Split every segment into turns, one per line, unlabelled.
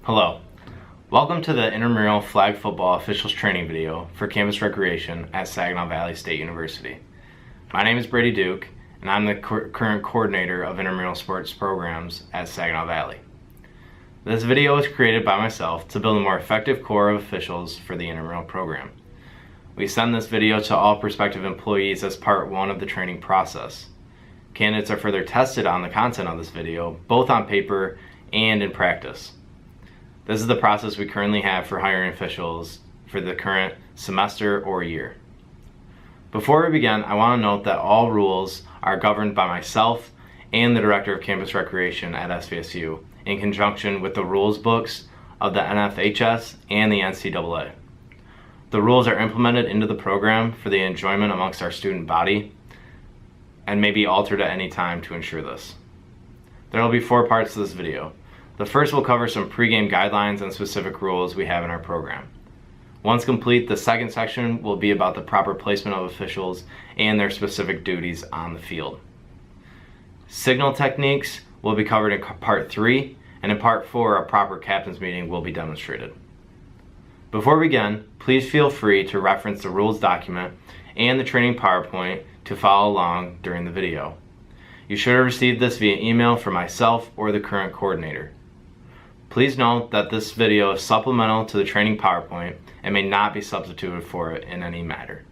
Hello, welcome to the Intramural Flag Football Officials Training video for Campus Recreation at Saginaw Valley State University. My name is Brady Duke, and I'm the current coordinator of Intramural Sports Programs at Saginaw Valley. This video was created by myself to build a more effective core of officials for the Intramural program. We send this video to all prospective employees as part one of the training process. Candidates are further tested on the content of this video, both on paper and in practice. This is the process we currently have for hiring officials for the current semester or year. Before we begin, I want to note that all rules are governed by myself and the Director of Campus Recreation at SVSU in conjunction with the rules books of the NFHS and the NCAA. The rules are implemented into the program for the enjoyment amongst our student body and may be altered at any time to ensure this. There will be 4 parts to this video. The first will cover some pregame guidelines and specific rules we have in our program. Once complete, the second section will be about the proper placement of officials and their specific duties on the field. Signal techniques will be covered in part 3, and in part 4, a proper captain's meeting will be demonstrated. Before we begin, please feel free to reference the rules document and the training PowerPoint to follow along during the video. You should have received this via email from myself or the current coordinator. Please note that this video is supplemental to the training PowerPoint and may not be substituted for it in any matter.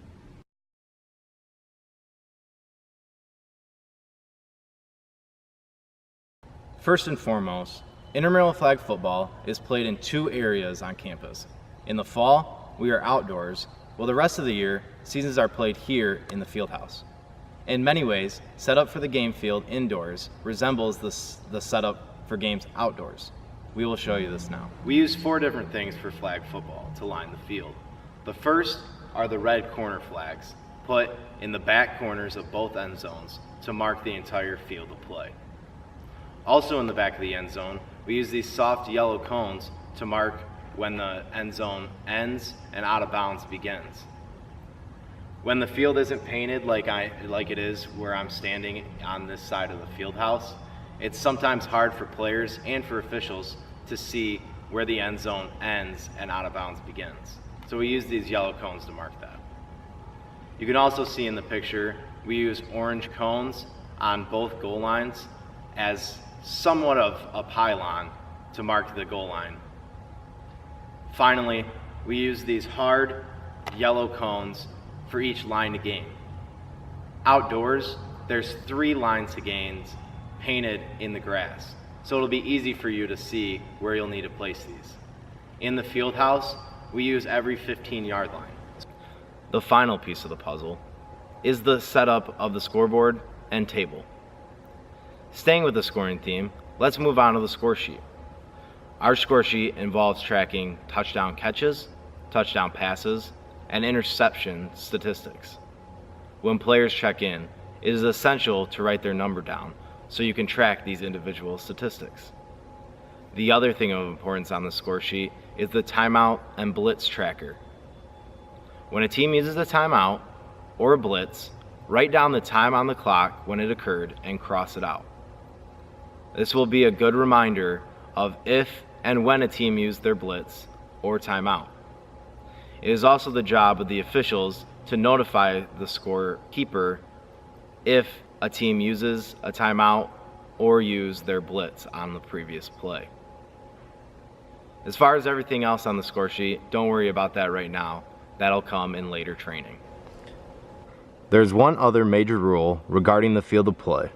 First and foremost, intramural flag football is played in 2 areas on campus. In the fall, we are outdoors, while the rest of the year, seasons are played here in the field house. In many ways, setup for the game field indoors resembles the setup for games outdoors. We will show you this now. We use 4 different things for flag football to line the field. The first are the red corner flags, put in the back corners of both end zones to mark the entire field of play. Also in the back of the end zone, we use these soft yellow cones to mark when the end zone ends and out of bounds begins. When the field isn't painted like it is where I'm standing on this side of the field house, it's sometimes hard for players and for officials to see where the end zone ends and out of bounds begins. So we use these yellow cones to mark that. You can also see in the picture, we use orange cones on both goal lines as somewhat of a pylon to mark the goal line. Finally, we use these hard yellow cones for each line to gain. Outdoors, there's 3 lines to gains painted in the grass, so it'll be easy for you to see where you'll need to place these. In the field house, we use every 15-yard line. The final piece of the puzzle is the setup of the scoreboard and table. Staying with the scoring theme, let's move on to the score sheet. Our score sheet involves tracking touchdown catches, touchdown passes, and interception statistics. When players check in, it is essential to write their number down so you can track these individual statistics. The other thing of importance on the score sheet is the timeout and blitz tracker. When a team uses a timeout or a blitz, write down the time on the clock when it occurred and cross it out. This will be a good reminder of if and when a team used their blitz or timeout. It is also the job of the officials to notify the scorekeeper if a team uses a timeout or use their blitz on the previous play. As far as everything else on the score sheet, don't worry about that right now. That'll come in later training. There's one other major rule regarding the field of play,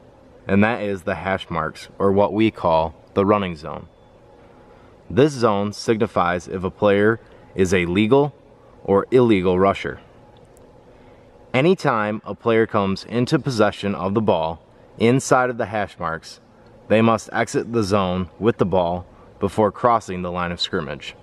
and that is the hash marks, or what we call the running zone. This zone signifies if a player is a legal or illegal rusher. Anytime a player comes into possession of the ball inside of the hash marks, they must exit the zone with the ball before crossing the line of scrimmage.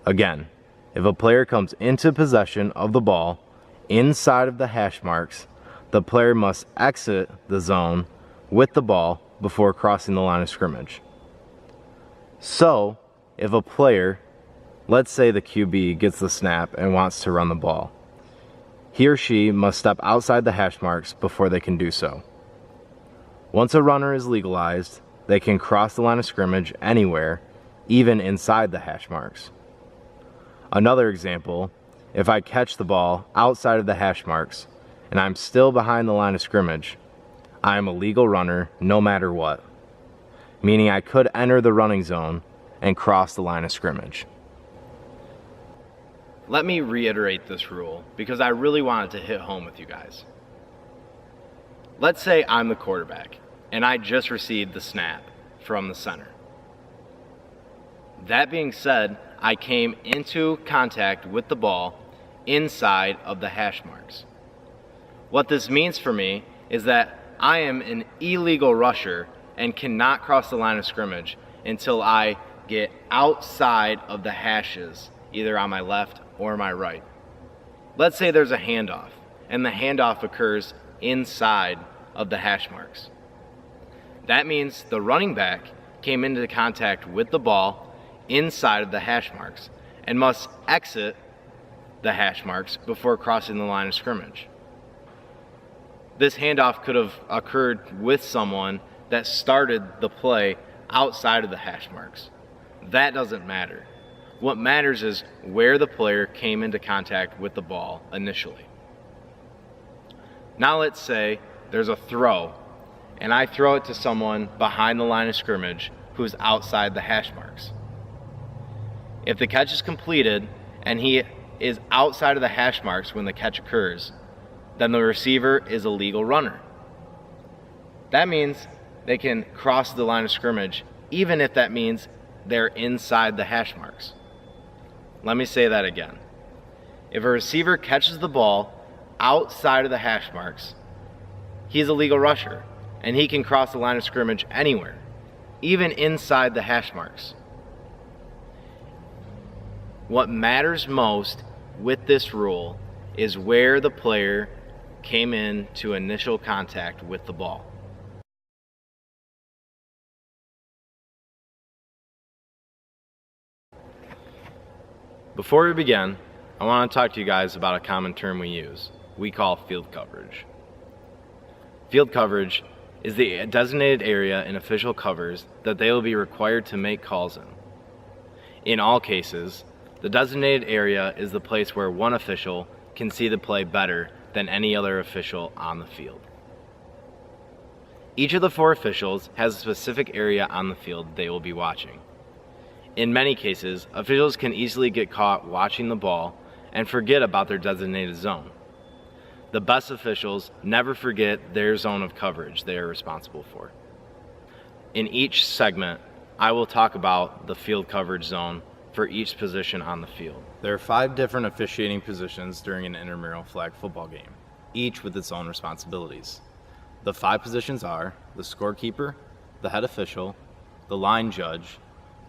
Again, if a player comes into possession of the ball inside of the hash marks, the player must exit the zone with the ball before crossing the line of scrimmage. So, if a player, let's say the QB, gets the snap and wants to run the ball, he or she must step outside the hash marks before they can do so. Once a runner is legalized, they can cross the line of scrimmage anywhere even inside the hash marks. Another example, if I catch the ball outside of the hash marks and I'm still behind the line of scrimmage, I am a legal runner no matter what, meaning I could enter the running zone and cross the line of scrimmage. Let me reiterate this rule because I really wanted to hit home with you guys. Let's say I'm the quarterback and I just received the snap from the center. That being said, I came into contact with the ball inside of the hash marks. What this means for me is that I am an illegal rusher and cannot cross the line of scrimmage until I get outside of the hashes, either on my left or my right. Let's say there's a handoff, and the handoff occurs inside of the hash marks. That means the running back came into contact with the ball inside of the hash marks and must exit the hash marks before crossing the line of scrimmage. This handoff could have occurred with someone that started the play outside of the hash marks. That doesn't matter. What matters is where the player came into contact with the ball initially. Now let's say there's a throw, and I throw it to someone behind the line of scrimmage who's outside the hash marks. If the catch is completed and he is outside of the hash marks when the catch occurs, then the receiver is a legal runner. That means they can cross the line of scrimmage even if that means they're inside the hash marks. Let me say that again. If a receiver catches the ball outside of the hash marks, he's a legal rusher and he can cross the line of scrimmage anywhere, even inside the hash marks. What matters most with this rule is where the player came in to initial contact with the ball. Before we begin, I want to talk to you guys about a common term we use. We call field coverage. Field coverage is the designated area an official covers that they will be required to make calls in. In all cases, the designated area is the place where one official can see the play better than any other official on the field. Each of the 4 officials has a specific area on the field they will be watching. In many cases, officials can easily get caught watching the ball and forget about their designated zone. The best officials never forget their zone of coverage they are responsible for. In each segment, I will talk about the field coverage zone for each position on the field. There are 5 different officiating positions during an intramural flag football game, each with its own responsibilities. The 5 positions are the scorekeeper, the head official, the line judge,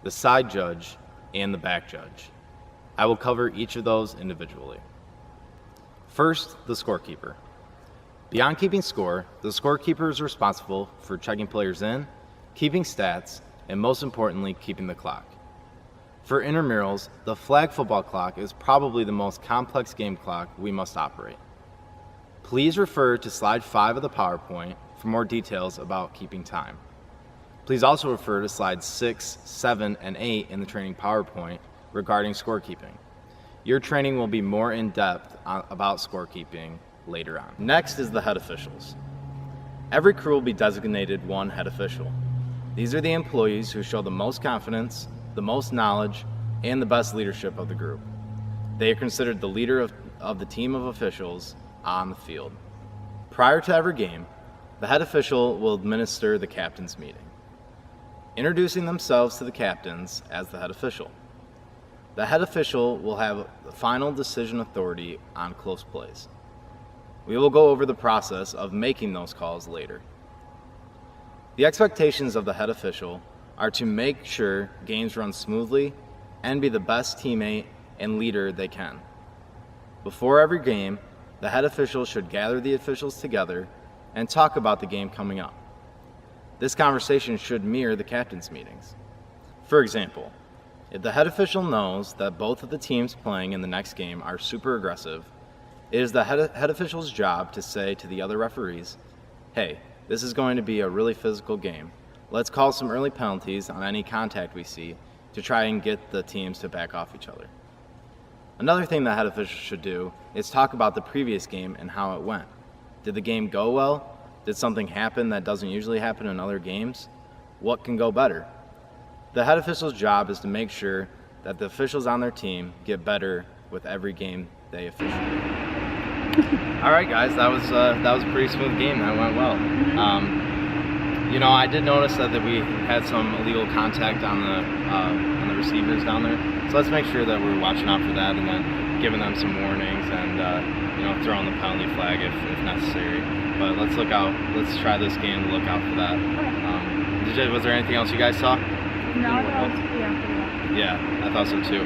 the side judge, and the back judge. I will cover each of those individually. First, the scorekeeper. Beyond keeping score, the scorekeeper is responsible for checking players in, keeping stats, and most importantly, keeping the clock. For intramurals, the flag football clock is probably the most complex game clock we must operate. Please refer to slide 5 of the PowerPoint for more details about keeping time. Please also refer to slides 6, 7, and 8 in the training PowerPoint regarding scorekeeping. Your training will be more in-depth about scorekeeping later on. Next is the head officials. Every crew will be designated one head official. These are the employees who show the most confidence, the most knowledge, and the best leadership of the group. They are considered the leader of the team of officials on the field. Prior to every game, the head official will administer the captain's meeting, introducing themselves to the captains as the head official. The head official will have the final decision authority on close plays. We will go over the process of making those calls later. The expectations of the head official are to make sure games run smoothly and be the best teammate and leader they can. Before every game, the head official should gather the officials together and talk about the game coming up. This conversation should mirror the captain's meetings. For example, if the head official knows that both of the teams playing in the next game are super aggressive, it is the head official's job to say to the other referees, "Hey, this is going to be a really physical game. Let's call some early penalties on any contact we see to try and get the teams to back off each other. Another thing the head official should do is talk about the previous game and how it went. Did the game go well? Did something happen that doesn't usually happen in other games? What can go better? The head official's job is to make sure that the officials on their team get better with every game they officiate. All right, guys, that was a pretty smooth game. That went well. You know, I did notice that we had some illegal contact on the receivers down there. So let's make sure that we're watching out for that, and then giving them some warnings, and you know, throwing the penalty flag if necessary. But let's look out. Let's try this game to look out for that. Was there anything else you guys saw?
No, I thought it was pretty after.
Yeah, I thought so too.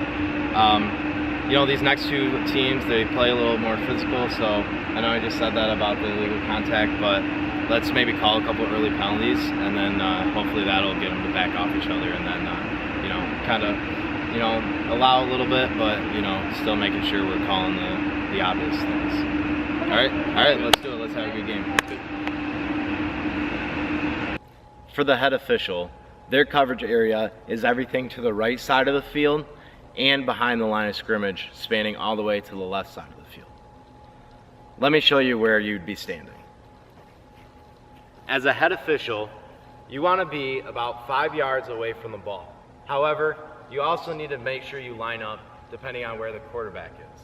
You know, these next two teams, they play a little more physical, so I know I just said that about the illegal contact, but let's maybe call a couple early penalties, and then hopefully that'll get them to back off each other, and then, you know, kind of, you know, allow a little bit, but, you know, still making sure we're calling the obvious things. All right, let's do it. Let's have a good game. For the head official, their coverage area is everything to the right side of the field and behind the line of scrimmage, spanning all the way to the left side of the field. Let me show you where you'd be standing. As a head official, you want to be about 5 yards away from the ball. However, you also need to make sure you line up depending on where the quarterback is.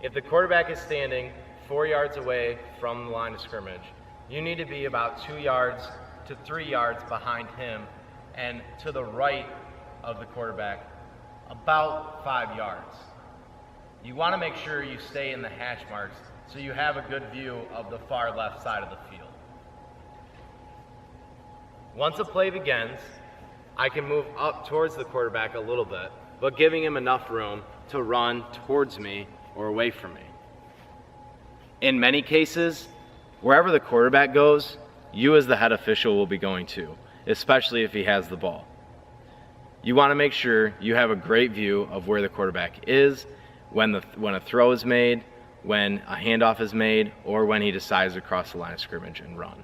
If the quarterback is standing 4 yards away from the line of scrimmage, you need to be about 2 yards to 3 yards behind him, and to the right of the quarterback about 5 yards. You want to make sure you stay in the hash marks so you have a good view of the far left side of the field. Once a play begins, I can move up towards the quarterback a little bit, but giving him enough room to run towards me or away from me. In many cases, wherever the quarterback goes, you as the head official will be going to, especially if he has the ball. You want to make sure you have a great view of where the quarterback is when a throw is made, when a handoff is made, or when he decides to cross the line of scrimmage and run.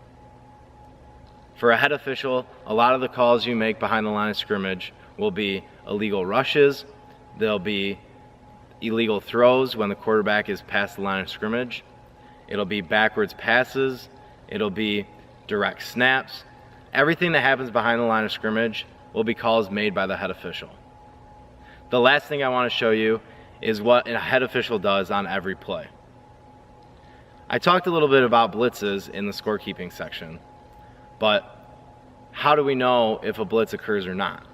For a head official, a lot of the calls you make behind the line of scrimmage will be illegal rushes, there'll be illegal throws when the quarterback is past the line of scrimmage, it'll be backwards passes, it'll be direct snaps. Everything that happens behind the line of scrimmage will be calls made by the head official. The last thing I want to show you is what a head official does on every play. I talked a little bit about blitzes in the scorekeeping section, but how do we know if a blitz occurs or not?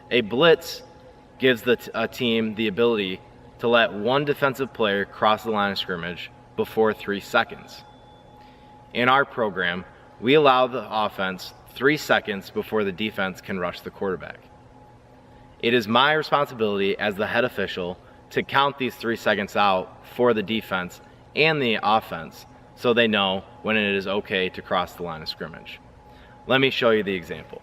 A blitz gives a team the ability to let one defensive player cross the line of scrimmage before 3 seconds. In our program, we allow the offense 3 seconds before the defense can rush the quarterback. It is my responsibility as the head official to count these 3 seconds out for the defense and the offense so they know when it is okay to cross the line of scrimmage. Let me show you the example.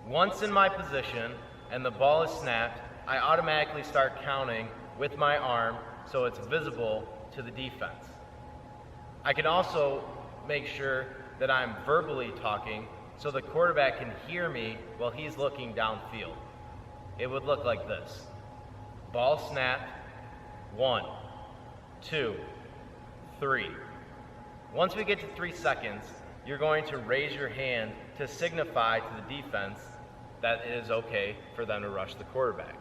Once in my position and the ball is snapped, I automatically start counting with my arm so it's visible to the defense. I can also make sure that I'm verbally talking so the quarterback can hear me while he's looking downfield. It would look like this. Ball snapped, 1, 2, 3. Once we get to 3 seconds, you're going to raise your hand to signify to the defense that it is okay for them to rush the quarterback.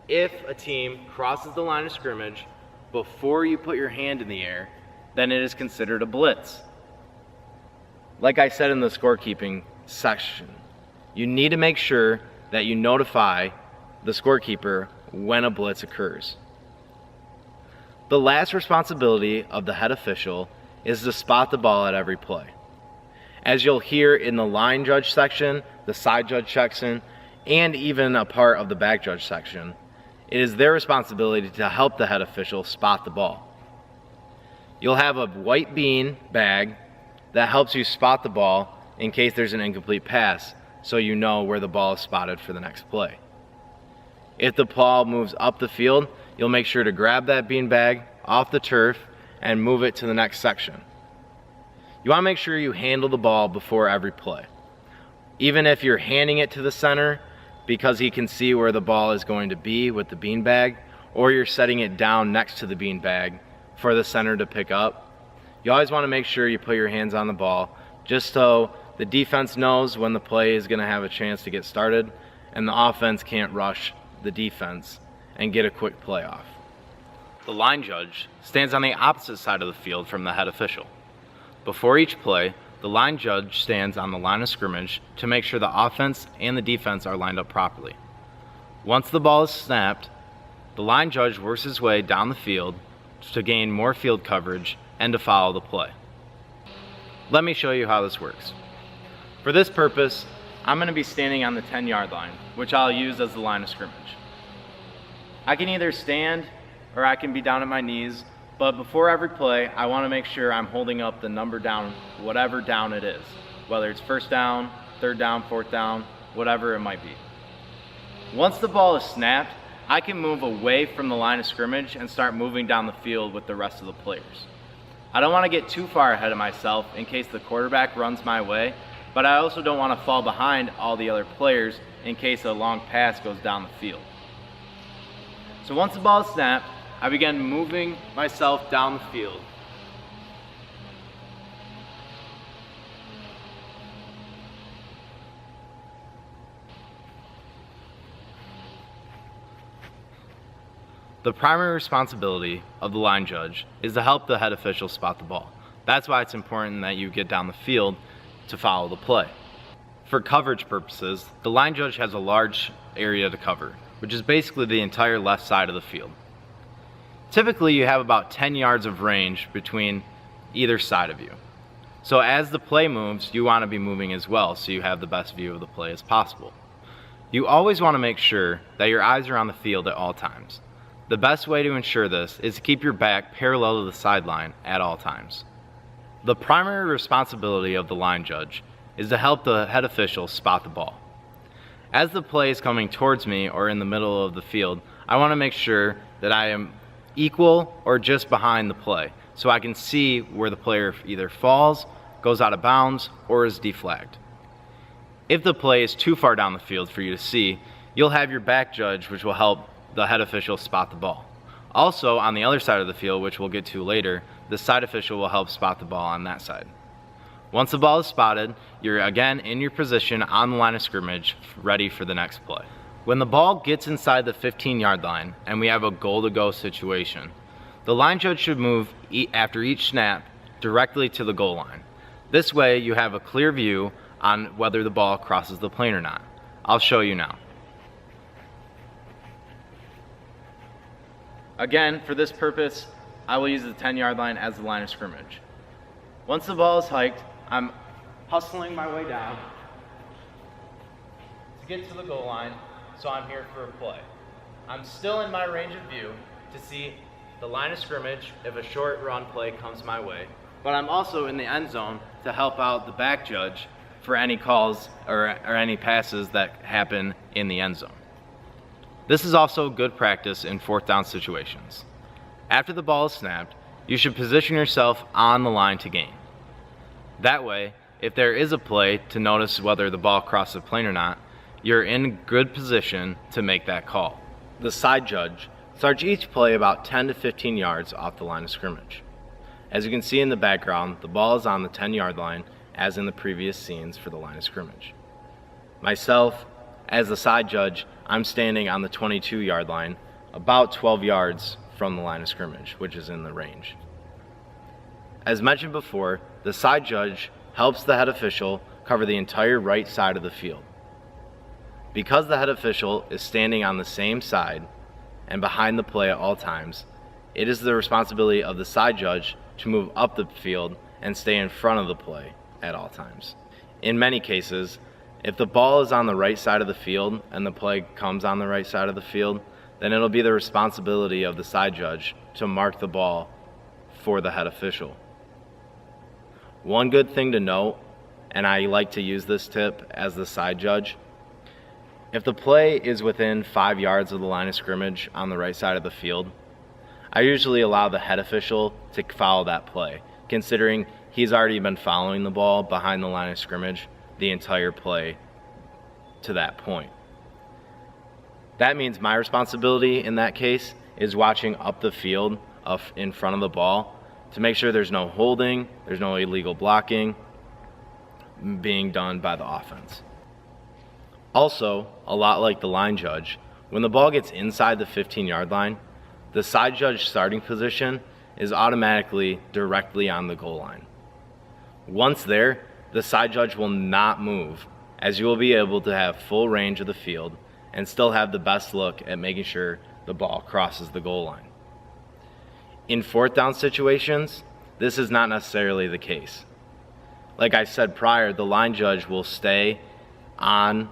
If a team crosses the line of scrimmage before you put your hand in the air, then it is considered a blitz. Like I said in the scorekeeping section, you need to make sure that you notify the scorekeeper when a blitz occurs. The last responsibility of the head official is to spot the ball at every play. As you'll hear in the line judge section, the side judge section, and even a part of the back judge section, it is their responsibility to help the head official spot the ball. You'll have a white bean bag that helps you spot the ball in case there's an incomplete pass, so you know where the ball is spotted for the next play. If the ball moves up the field, you'll make sure to grab that bean bag off the turf and move it to the next section. You want to make sure you handle the ball before every play. Even if you're handing it to the center because he can see where the ball is going to be with the beanbag, or you're setting it down next to the beanbag for the center to pick up, you always want to make sure you put your hands on the ball just so the defense knows when the play is going to have a chance to get started and the offense can't rush the defense and get a quick play off. The line judge stands on the opposite side of the field from the head official. Before each play, the line judge stands on the line of scrimmage to make sure the offense and the defense are lined up properly. Once the ball is snapped, the line judge works his way down the field to gain more field coverage and to follow the play. Let me show you how this works. For this purpose, I'm going to be standing on the 10-yard line, which I'll use as the line of scrimmage. I can either stand or I can be down at my knees, but before every play, I want to make sure I'm holding up the number down, whatever down it is, whether it's first down, third down, fourth down, whatever it might be. Once the ball is snapped, I can move away from the line of scrimmage and start moving down the field with the rest of the players. I don't want to get too far ahead of myself in case the quarterback runs my way, but I also don't want to fall behind all the other players in case a long pass goes down the field. So once the ball is snapped, I begin moving myself down the field. The primary responsibility of the line judge is to help the head official spot the ball. That's why it's important that you get down the field to follow the play. For coverage purposes, the line judge has a large area to cover, which is basically the entire left side of the field. Typically, you have about 10 yards of range between either side of you. So as the play moves, you want to be moving as well so you have the best view of the play as possible. You always want to make sure that your eyes are on the field at all times. The best way to ensure this is to keep your back parallel to the sideline at all times. The primary responsibility of the line judge is to help the head official spot the ball. As the play is coming towards me or in the middle of the field, I want to make sure that I am equal or just behind the play so I can see where the player either falls, goes out of bounds, or is deflagged. If the play is too far down the field for you to see, you'll have your back judge, which will help the head official spot the ball. Also, on the other side of the field, which we'll get to later, the side official will help spot the ball on that side. Once the ball is spotted, you're again in your position on the line of scrimmage, ready for the next play. When the ball gets inside the 15-yard line and we have a goal-to-go situation, the line judge should move after each snap directly to the goal line. This way, you have a clear view on whether the ball crosses the plane or not. I'll show you now. Again, for this purpose, I will use the 10-yard line as the line of scrimmage. Once the ball is hiked, I'm hustling my way down to get to the goal line, so I'm here for a play. I'm still in my range of view to see the line of scrimmage if a short run play comes my way, but I'm also in the end zone to help out the back judge for any calls or any passes that happen in the end zone. This is also good practice in fourth down situations. After the ball is snapped, you should position yourself on the line to gain. That way, if there is a play to notice whether the ball crosses the plane or not, you're in good position to make that call. The side judge starts each play about 10 to 15 yards off the line of scrimmage. As you can see in the background, the ball is on the 10-yard line as in the previous scenes for the line of scrimmage. Myself, as the side judge, I'm standing on the 22-yard line, about 12 yards from the line of scrimmage, which is in the range. As mentioned before, the side judge helps the head official cover the entire right side of the field. Because the head official is standing on the same side and behind the play at all times, it is the responsibility of the side judge to move up the field and stay in front of the play at all times. In many cases, if the ball is on the right side of the field and the play comes on the right side of the field, then it'll be the responsibility of the side judge to mark the ball for the head official. One good thing to note, and I like to use this tip as the side judge, if the play is within 5 yards of the line of scrimmage on the right side of the field, I usually allow the head official to follow that play, considering he's already been following the ball behind the line of scrimmage the entire play to that point. That means my responsibility in that case is watching up the field in front of the ball to make sure there's no holding, there's no illegal blocking being done by the offense. Also, a lot like the line judge, when the ball gets inside the 15-yard line, the side judge starting position is automatically directly on the goal line. Once there, the side judge will not move, as you will be able to have full range of the field and still have the best look at making sure the ball crosses the goal line. In fourth down situations, this is not necessarily the case. Like I said prior, the line judge will stay on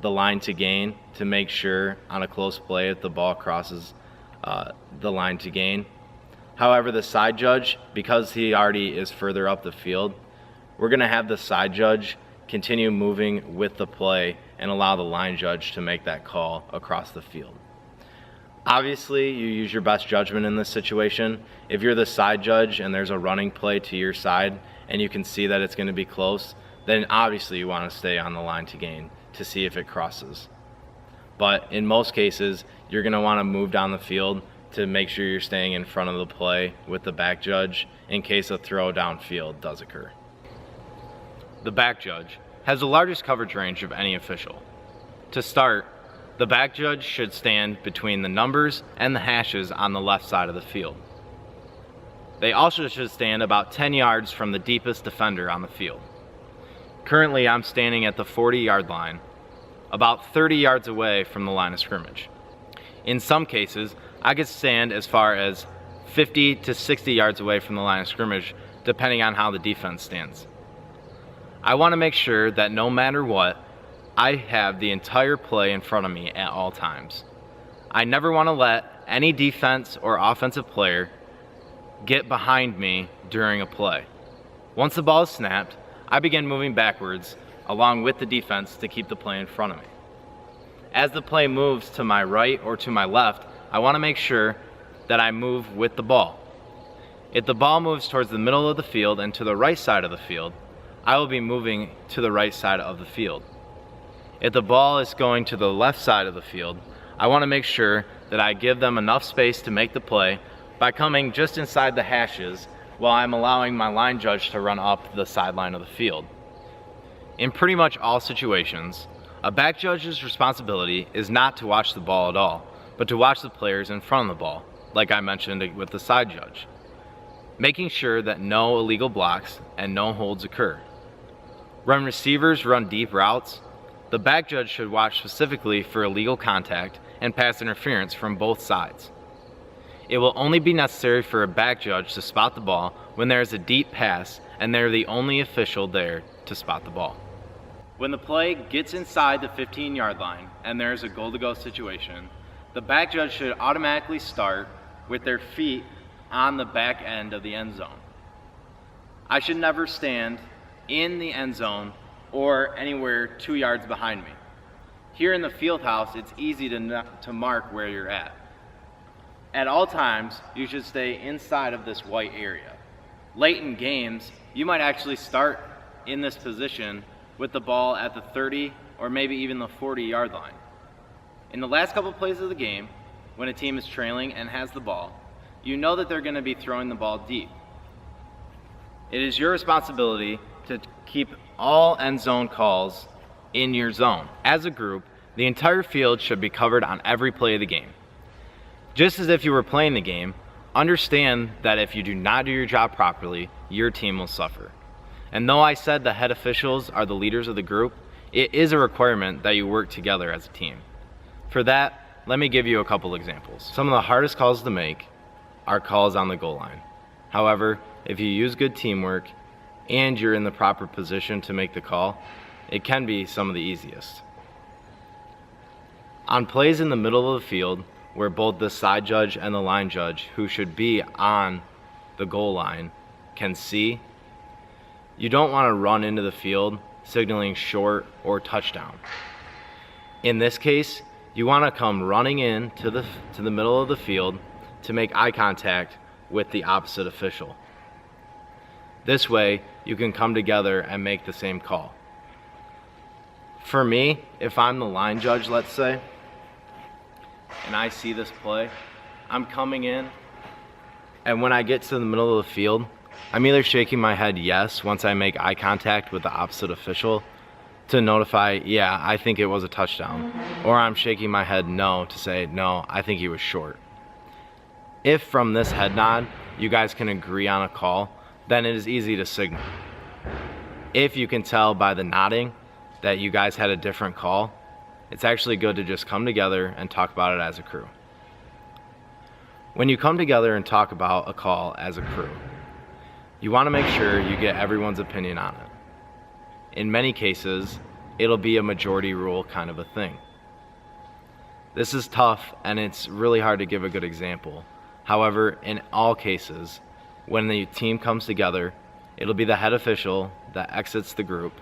the line to gain to make sure on a close play if the ball crosses the line to gain. However, the side judge, because he already is further up the field, we're going to have the side judge continue moving with the play and allow the line judge to make that call across the field. Obviously, you use your best judgment in this situation. If you're the side judge and there's a running play to your side and you can see that it's going to be close, then obviously you want to stay on the line to gain to see if it crosses. But in most cases, you're going to want to move down the field to make sure you're staying in front of the play with the back judge in case a throw downfield does occur. The back judge has the largest coverage range of any official. To start, the back judge should stand between the numbers and the hashes on the left side of the field. They also should stand about 10 yards from the deepest defender on the field. Currently, I'm standing at the 40-yard line, about 30 yards away from the line of scrimmage. In some cases, I could stand as far as 50 to 60 yards away from the line of scrimmage, depending on how the defense stands. I want to make sure that no matter what, I have the entire play in front of me at all times. I never want to let any defense or offensive player get behind me during a play. Once the ball is snapped, I begin moving backwards along with the defense to keep the play in front of me. As the play moves to my right or to my left, I want to make sure that I move with the ball. If the ball moves towards the middle of the field and to the right side of the field, I will be moving to the right side of the field. If the ball is going to the left side of the field, I want to make sure that I give them enough space to make the play by coming just inside the hashes while I'm allowing my line judge to run up the sideline of the field. In pretty much all situations, a back judge's responsibility is not to watch the ball at all, but to watch the players in front of the ball, like I mentioned with the side judge, making sure that no illegal blocks and no holds occur. When receivers run deep routes, the back judge should watch specifically for illegal contact and pass interference from both sides. It will only be necessary for a back judge to spot the ball when there is a deep pass and they're the only official there to spot the ball. When the play gets inside the 15-yard line and there is a goal-to-go situation, the back judge should automatically start with their feet on the back end of the end zone. I should never stand in the end zone or anywhere 2 yards behind me. Here in the field house, it's easy to mark where you're at. At all times, you should stay inside of this white area. Late in games, you might actually start in this position with the ball at the 30 or maybe even the 40-yard line. In the last couple plays of the game, when a team is trailing and has the ball, you know that they're going to be throwing the ball deep. It is your responsibility to keep all end zone calls in your zone. As a group, the entire field should be covered on every play of the game. Just as if you were playing the game, understand that if you do not do your job properly, your team will suffer. And though I said the head officials are the leaders of the group, it is a requirement that you work together as a team. For that, let me give you a couple examples. Some of the hardest calls to make are calls on the goal line. However, if you use good teamwork and you're in the proper position to make the call, it can be some of the easiest. On plays in the middle of the field, where both the side judge and the line judge, who should be on the goal line, can see, you don't want to run into the field signaling short or touchdown. In this case, you want to come running in to the middle of the field, to make eye contact with the opposite official. This way, you can come together and make the same call. For me, if I'm the line judge, let's say, and I see this play, I'm coming in, and when I get to the middle of the field, I'm either shaking my head yes once I make eye contact with the opposite official to notify, yeah, I think it was a touchdown, or I'm shaking my head no to say, no, I think he was short. If from this head nod, you guys can agree on a call, then it is easy to signal. If you can tell by the nodding that you guys had a different call, it's actually good to just come together and talk about it as a crew. When you come together and talk about a call as a crew, you want to make sure you get everyone's opinion on it. In many cases, it'll be a majority rule kind of a thing. This is tough and it's really hard to give a good example. However, in all cases, when the team comes together, it'll be the head official that exits the group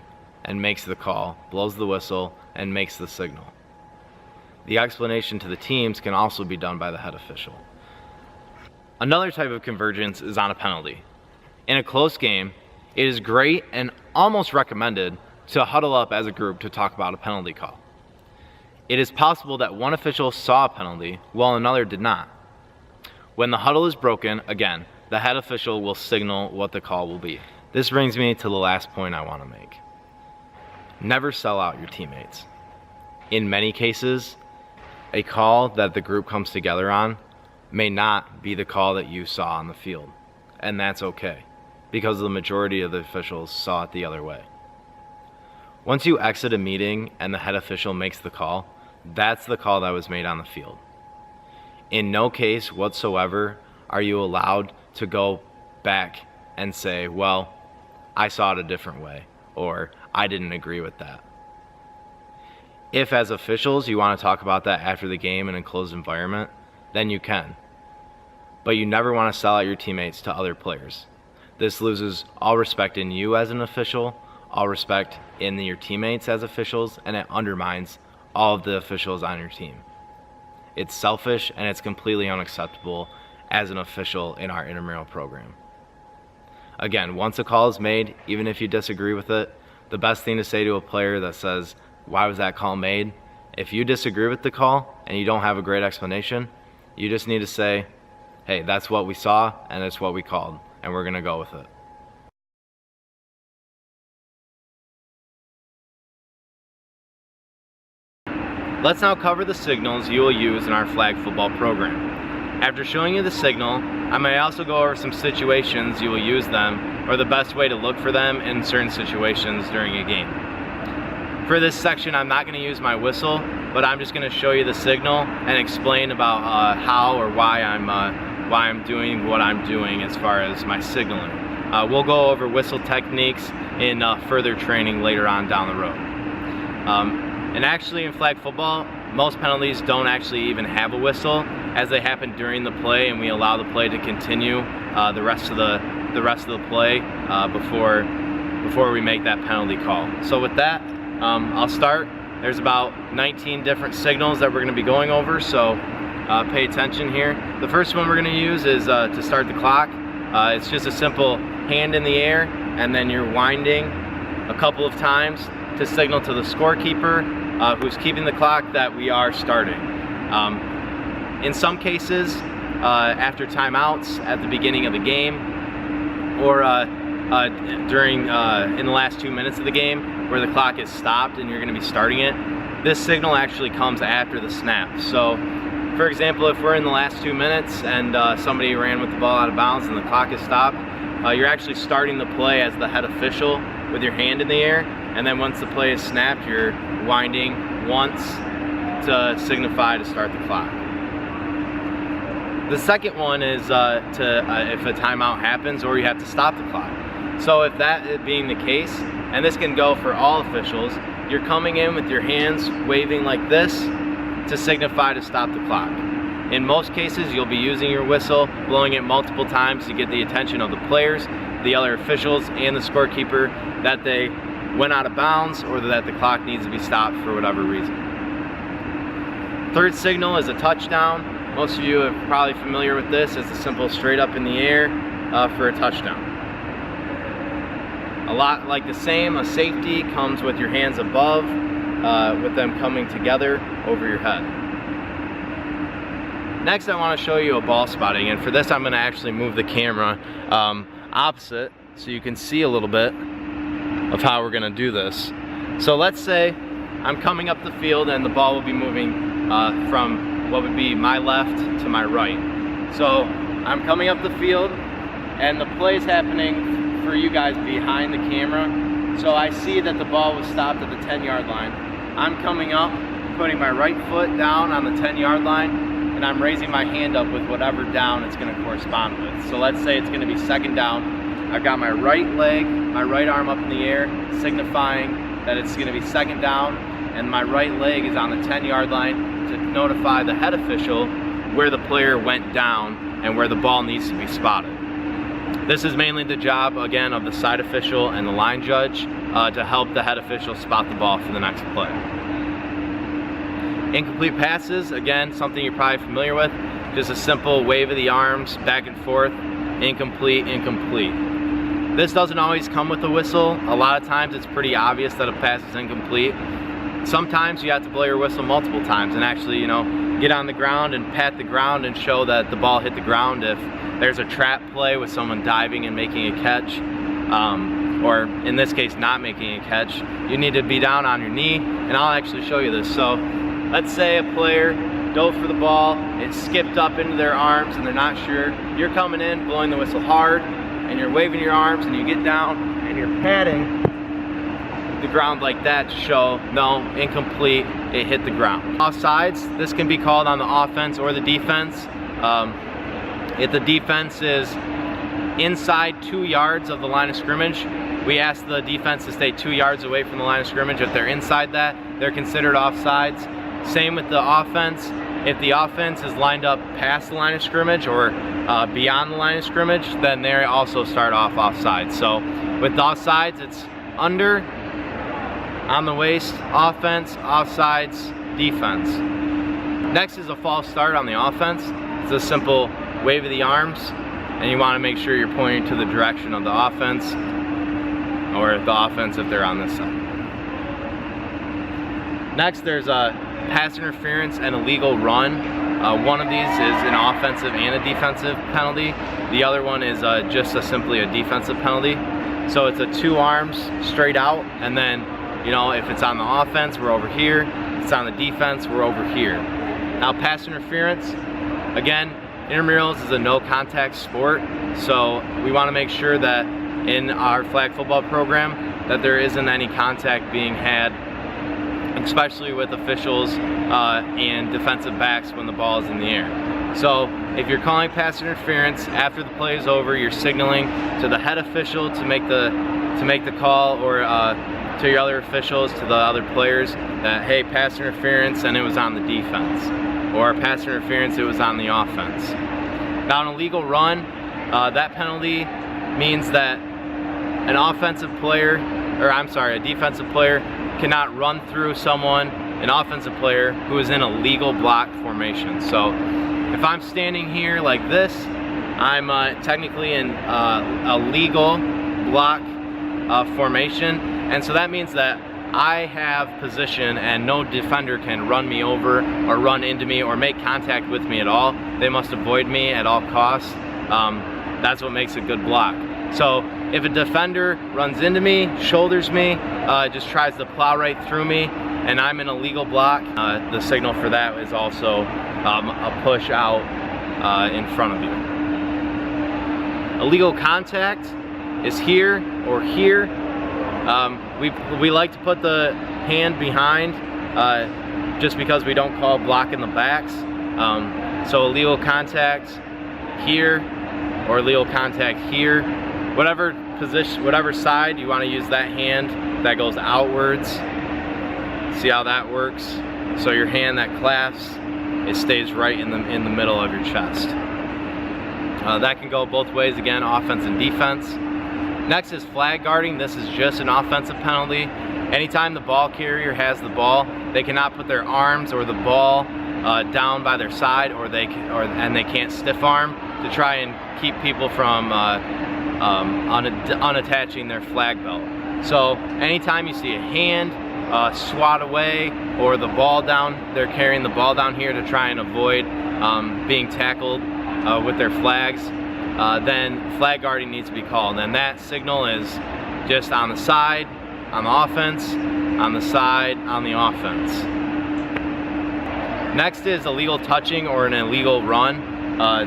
and makes the call, blows the whistle, and makes the signal. The explanation to the teams can also be done by the head official. Another type of convergence is on a penalty. In a close game, it is great and almost recommended to huddle up as a group to talk about a penalty call. It is possible that one official saw a penalty while another did not. When the huddle is broken, again, the head official will signal what the call will be. This brings me to the last point I want to make. Never sell out your teammates. In many cases, a call that the group comes together on may not be the call that you saw on the field, and that's okay, because the majority of the officials saw it the other way. Once you exit a meeting and the head official makes the call, that's the call that was made on the field. In no case whatsoever are you allowed to go back and say, well, I saw it a different way, or I didn't agree with that. If as officials you want to talk about that after the game in a closed environment, then you can. But you never want to sell out your teammates to other players. This loses all respect in you as an official, all respect in your teammates as officials, and it undermines all of the officials on your team. It's selfish and it's completely unacceptable as an official in our intramural program. Again, once a call is made, even if you disagree with it, the best thing to say to a player that says, why was that call made? If you disagree with the call and you don't have a great explanation, you just need to say, hey, that's what we saw and it's what we called, and we're gonna go with it. Let's now cover the signals you will use in our flag football program. After showing you the signal, I may also go over some situations you will use them, or the best way to look for them in certain situations during a game. For this section, I'm not going to use my whistle, but I'm just going to show you the signal and explain about how or why I'm doing what I'm doing as far as my signaling. We'll go over whistle techniques in further training later on down the road. And actually in flag football, most penalties don't actually even have a whistle, as they happen during the play, and we allow the play to continue the rest of the play before we make that penalty call. So with that, I'll start. There's about 19 different signals that we're going to be going over, so pay attention here. The first one we're going to use is to start the clock. It's just a simple hand in the air, and then you're winding a couple of times to signal to the scorekeeper who's keeping the clock that we are starting. In some cases, after timeouts at the beginning of the game, or in the last 2 minutes of the game where the clock is stopped and you're going to be starting it, this signal actually comes after the snap. So, for example, if we're in the last 2 minutes and somebody ran with the ball out of bounds and the clock is stopped, you're actually starting the play as the head official with your hand in the air, and then once the play is snapped, you're winding once to signify to start the clock. The second one is if a timeout happens or you have to stop the clock. So if that being the case, and this can go for all officials, you're coming in with your hands waving like this to signify to stop the clock. In most cases, you'll be using your whistle, blowing it multiple times to get the attention of the players, the other officials, and the scorekeeper that they went out of bounds or that the clock needs to be stopped for whatever reason. Third signal is a touchdown. most of you are probably familiar with this. It's a simple straight up in the air for a touchdown. A lot like the same, a safety comes with your hands above, with them coming together over your head. Next, I want to show you a ball spotting, and for this I'm going to actually move the camera opposite so you can see a little bit of how we're going to do this. So let's say I'm coming up the field and the ball will be moving from what would be my left to my right. So I'm coming up the field and the play is happening for you guys behind the camera. So I see that the ball was stopped at the 10-yard line. I'm coming up, putting my right foot down on the 10-yard line, and I'm raising my hand up with whatever down it's going to correspond with. So let's say it's going to be second down. I've got my right leg, my right arm up in the air, signifying that it's going to be second down, and my right leg is on the 10-yard line to notify the head official where the player went down and where the ball needs to be spotted. This is mainly the job, again, of the side official and the line judge to help the head official spot the ball for the next play. Incomplete passes, again, something you're probably familiar with. Just a simple wave of the arms back and forth, incomplete, incomplete. This doesn't always come with a whistle. A lot of times it's pretty obvious that a pass is incomplete. Sometimes you have to blow your whistle multiple times and actually, get on the ground and pat the ground and show that the ball hit the ground if there's a trap play with someone diving and making a catch, or in this case not making a catch. You need to be down on your knee, and I'll actually show you this. So let's say a player dove for the ball, it skipped up into their arms and they're not sure. You're coming in, blowing the whistle hard, and you're waving your arms, and you get down and you're patting the ground like that to show, no, incomplete, it hit the ground. Offsides, this can be called on the offense or the defense. If the defense is inside 2 yards of the line of scrimmage, we ask the defense to stay 2 yards away from the line of scrimmage. If they're inside that, they're considered offsides. Same with the offense. If the offense is lined up past the line of scrimmage or beyond the line of scrimmage, then they also start off offside. So with the offsides, it's under, on the waist, offense, offsides, defense. Next is a false start on the offense. It's a simple wave of the arms, and you want to make sure you're pointing to the direction of the offense, or the offense if they're on this side. Next, there's a pass interference and illegal run. One of these is an offensive and a defensive penalty. The other one is just simply a defensive penalty. So it's a 2 arms straight out, and then if it's on the offense, we're over here. If it's on the defense, we're over here. Now, pass interference, again, intramurals is a no contact sport, so we want to make sure that in our flag football program that there isn't any contact being had, especially with officials and defensive backs when the ball is in the air. So if you're calling pass interference after the play is over, you're signaling to the head official to make the call, or to your other officials, to the other players, that hey, pass interference and it was on the defense, or pass interference, it was on the offense. Now, an illegal run, that penalty means that a defensive player cannot run through an offensive player who is in a legal block formation. So if I'm standing here like this, I'm technically in a legal block formation, and so that means that I have position and no defender can run me over or run into me or make contact with me at all. They must avoid me at all costs. That's what makes a good block. So if a defender runs into me, shoulders me, just tries to plow right through me, and I'm in a legal block, the signal for that is also a push out in front of you. Illegal contact is here or here. We like to put the hand behind just because we don't call block in the backs. So illegal contact here or illegal contact here. Whatever position, whatever side you want to use that hand that goes outwards. See how that works? So your hand that clasps, it stays right in the middle of your chest. That can go both ways, again, offense and defense. Next is flag guarding. This is just an offensive penalty. Anytime the ball carrier has the ball, they cannot put their arms or the ball down by their side, or they can't stiff arm to try and keep people from unattaching their flag belt. So anytime you see a hand swat away, or the ball down, they're carrying the ball down here to try and avoid being tackled with their flags, then flag guarding needs to be called. And that signal is just on the side, on the offense, on the side, on the offense. Next is illegal touching or an illegal run.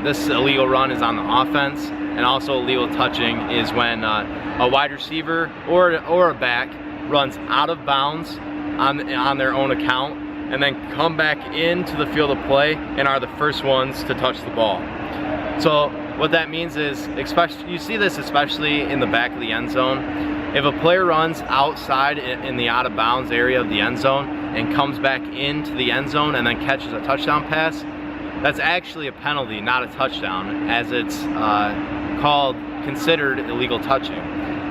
This illegal run is on the offense, and also illegal touching is when a wide receiver or a back runs out of bounds on their own account and then come back into the field of play and are the first ones to touch the ball. So what that means is, you see this especially in the back of the end zone. If a player runs outside in the out of bounds area of the end zone and comes back into the end zone and then catches a touchdown pass, that's actually a penalty, not a touchdown, as it's considered illegal touching.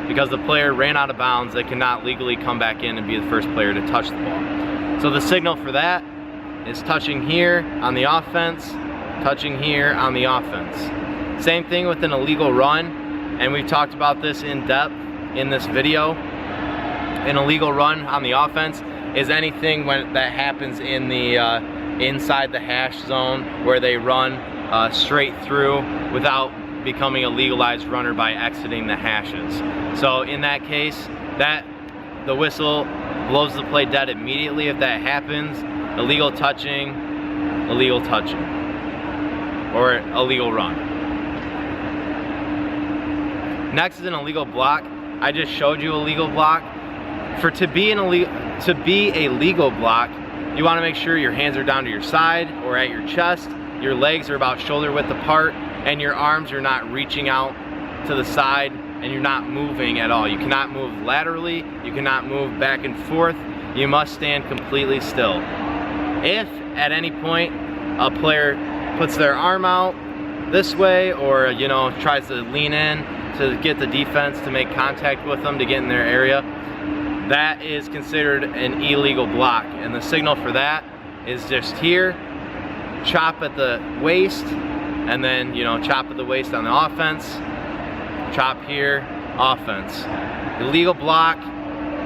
Because the player ran out of bounds, they cannot legally come back in and be the first player to touch the ball. So the signal for that is touching here on the offense, touching here on the offense. Same thing with an illegal run, and we've talked about this in depth in this video. An illegal run on the offense is anything that happens in the inside the hash zone, where they run straight through without becoming a legalized runner by exiting the hashes. So in that case, the whistle blows the play dead immediately if that happens. Illegal touching, or illegal run. Next is an illegal block. I just showed you a legal block. To be a legal block, you want to make sure your hands are down to your side or at your chest, your legs are about shoulder width apart, and your arms are not reaching out to the side, and you're not moving at all. You cannot move laterally, you cannot move back and forth, you must stand completely still. If at any point a player puts their arm out this way, or tries to lean in to get the defense to make contact with them to get in their area, that is considered an illegal block. And the signal for that is just here, chop at the waist, and then chop at the waist on the offense, chop here, offense. Illegal block,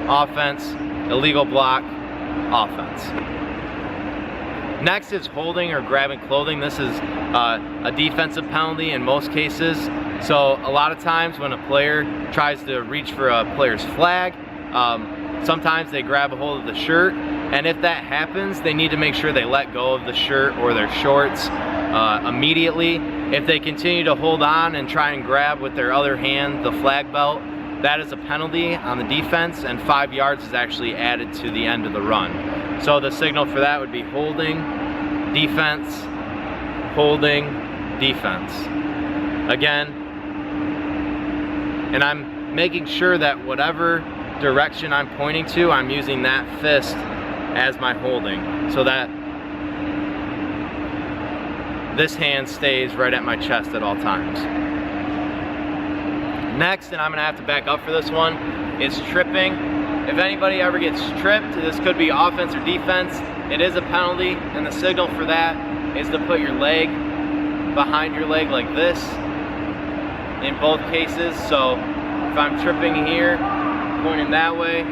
offense, illegal block, offense. Next is holding or grabbing clothing. This is a defensive penalty in most cases. So a lot of times when a player tries to reach for a player's flag, sometimes they grab a hold of the shirt, and if that happens, they need to make sure they let go of the shirt or their shorts immediately. If they continue to hold on and try and grab with their other hand the flag belt, that is a penalty on the defense, and 5 yards is actually added to the end of the run. So the signal for that would be holding, defense, holding, defense. Again, and I'm making sure that whatever direction I'm pointing to, I'm using that fist as my holding, so that this hand stays right at my chest at all times. Next, and I'm gonna have to back up for this one, is tripping. If anybody ever gets tripped, this could be offense or defense, it is a penalty, and the signal for that is to put your leg behind your leg like this in both cases. So if I'm tripping here, pointing that way,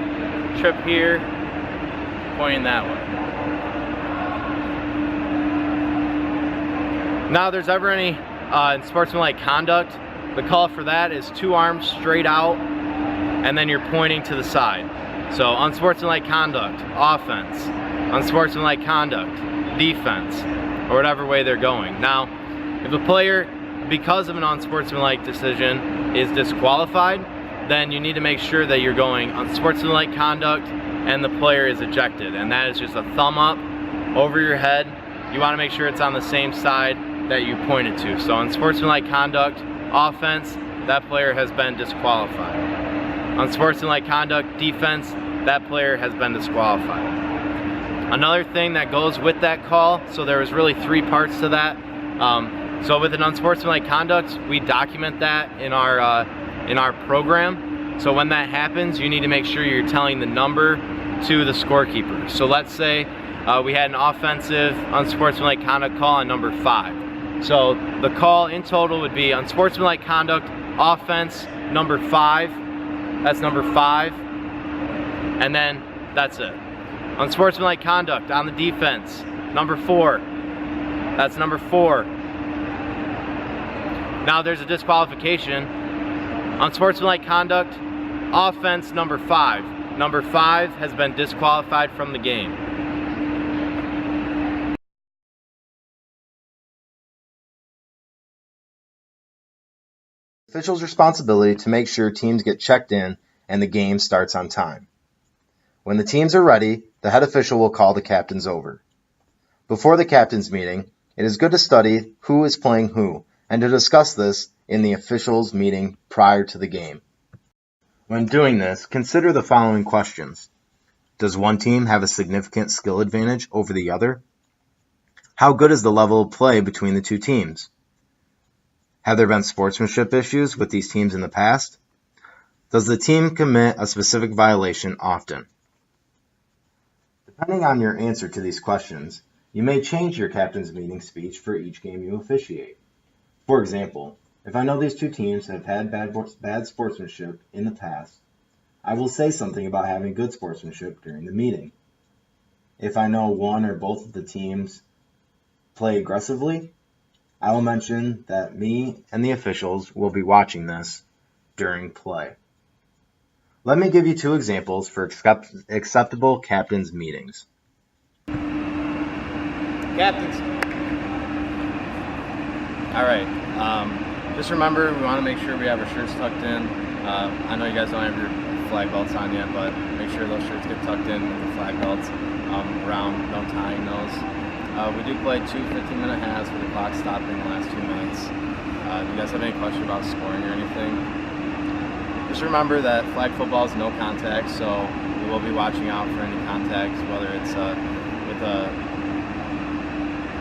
trip here, pointing that way. Now, if there's ever any sportsmanlike conduct, the call for that is 2 arms straight out, and then you're pointing to the side. So unsportsmanlike conduct, offense. Unsportsmanlike conduct, defense, or whatever way they're going. Now, if a player, because of an unsportsmanlike decision, is disqualified, then you need to make sure that you're going unsportsmanlike conduct and the player is ejected. And that is just a thumb up over your head. You want to make sure it's on the same side that you pointed to. So unsportsmanlike conduct, offense, that player has been disqualified. Unsportsmanlike conduct, defense, that player has been disqualified. Another thing that goes with that call, so there was really 3 parts to that. So with an unsportsmanlike conduct, we document that in our program. So when that happens, you need to make sure you're telling the number to the scorekeeper. So let's say we had an offensive unsportsmanlike conduct call on number 5. So the call in total would be unsportsmanlike conduct, offense, number 5. That's number 5. And then that's it. Unsportsmanlike conduct on the defense, number 4. That's number 4. Now there's a disqualification. Unsportsmanlike conduct, offense, number 5. Number 5 has been disqualified from the game.
Officials' responsibility to make sure teams get checked in and the game starts on time. When the teams are ready, the head official will call the captains over. Before the captains meeting, it is good to study who is playing who and to discuss this in the officials meeting prior to the game. When doing this, consider the following questions. Does one team have a significant skill advantage over the other? How good is the level of play between the two teams? Have there been sportsmanship issues with these teams in the past? Does the team commit a specific violation often? Depending on your answer to these questions, you may change your captain's meeting speech for each game you officiate. For example, if I know these two teams have had bad sportsmanship in the past, I will say something about having good sportsmanship during the meeting. If I know one or both of the teams play aggressively, I will mention that me and the officials will be watching this during play. Let me give you 2 examples for acceptable captains meetings.
Captains. All right. Just remember, we want to make sure we have our shirts tucked in. I know you guys don't have your flag belts on yet, but make sure those shirts get tucked in with the flag belts around, no tying those. We do play 2 15-minute halves with the clock stopping the last 2 minutes. Do you guys have any questions about scoring or anything? Just remember that flag football is no contact, so we will be watching out for any contact, whether it's with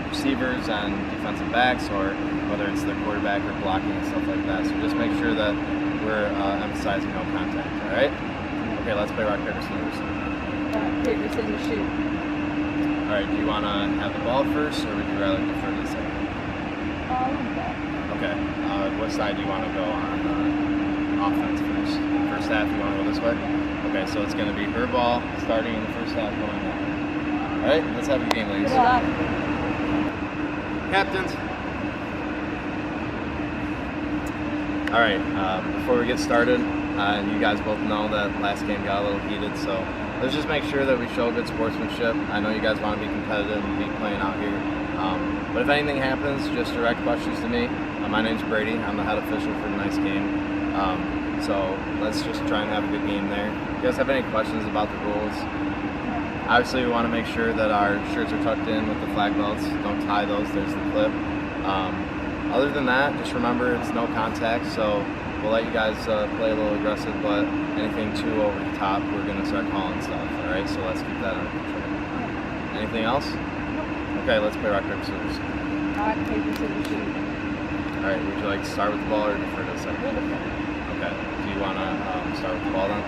receivers and defensive backs, or whether it's the quarterback or blocking and stuff like that. So just make sure that we're emphasizing no contact, all right? Okay, let's play rock, paper, scissors.
Paper, scissors, shoot.
All right, do you want to have the ball first, or would you rather defer to the second? Okay, what side do you want to go on offense first? First half, you want to go this way? Okay, so it's going to be her ball starting in the first half, going that way. All right, let's have a game, ladies. Captains. All right, before we get started, you guys both know that last game got a little heated, so let's just make sure that we show good sportsmanship. I know you guys want to be competitive and be playing out here, but if anything happens, just direct questions to me. My name's Brady. I'm the head official for tonight's game, so let's just try and have a good game there. If you guys have any questions about the rules, obviously we want to make sure that our shirts are tucked in with the flag belts. Don't tie those. There's the clip. Other than that, just remember it's no contact, so we'll let you guys play a little aggressive, but anything too over the top, we're going to start calling stuff, all right? So let's keep that under control. Anything else? Okay, let's play rock, paper, scissors.
Rock, paper, scissors, shoot.
All right, would you like to start with the ball or defer to the second? Okay, do you want to start with the ball then?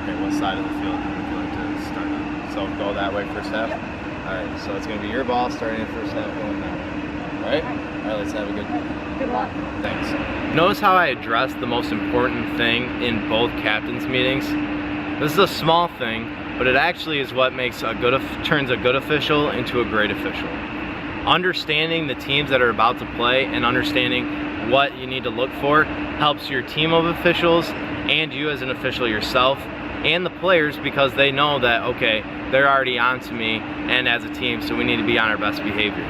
Okay, what side of the field would you like to start on? So go that way first half?
Yep.
All right, so it's going to be your ball starting in the first half, going that way. All right? All right, let's have a good
luck.
Thanks. Notice how I address the most important thing in both captains' meetings? This is a small thing, but it actually is what makes turns a good official into a great official. Understanding the teams that are about to play and understanding what you need to look for helps your team of officials and you as an official yourself and the players, because they know that, okay, they're already on to me and as a team, so we need to be on our best behavior.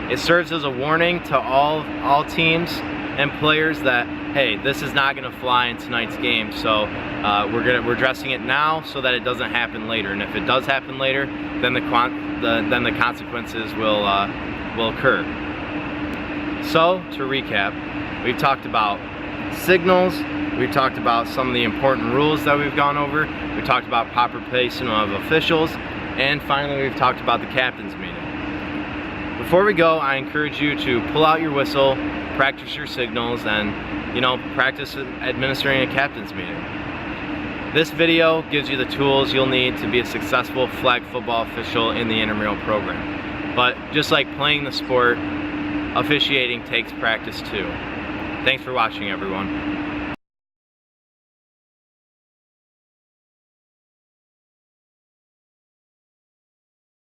It serves as a warning to all teams and players that, hey, this is not going to fly in tonight's game, so we're addressing it now so that it doesn't happen later. And if it does happen later, then the consequences will occur. So to recap, we've talked about signals, we've talked about some of the important rules that we've gone over, we've talked about proper placement of officials, and finally we've talked about the captain's meeting. Before we go, I encourage you to pull out your whistle, practice your signals, and practice administering a captain's meeting. This video gives you the tools you'll need to be a successful flag football official in the intramural program. But just like playing the sport, officiating takes practice too. Thanks for watching, everyone.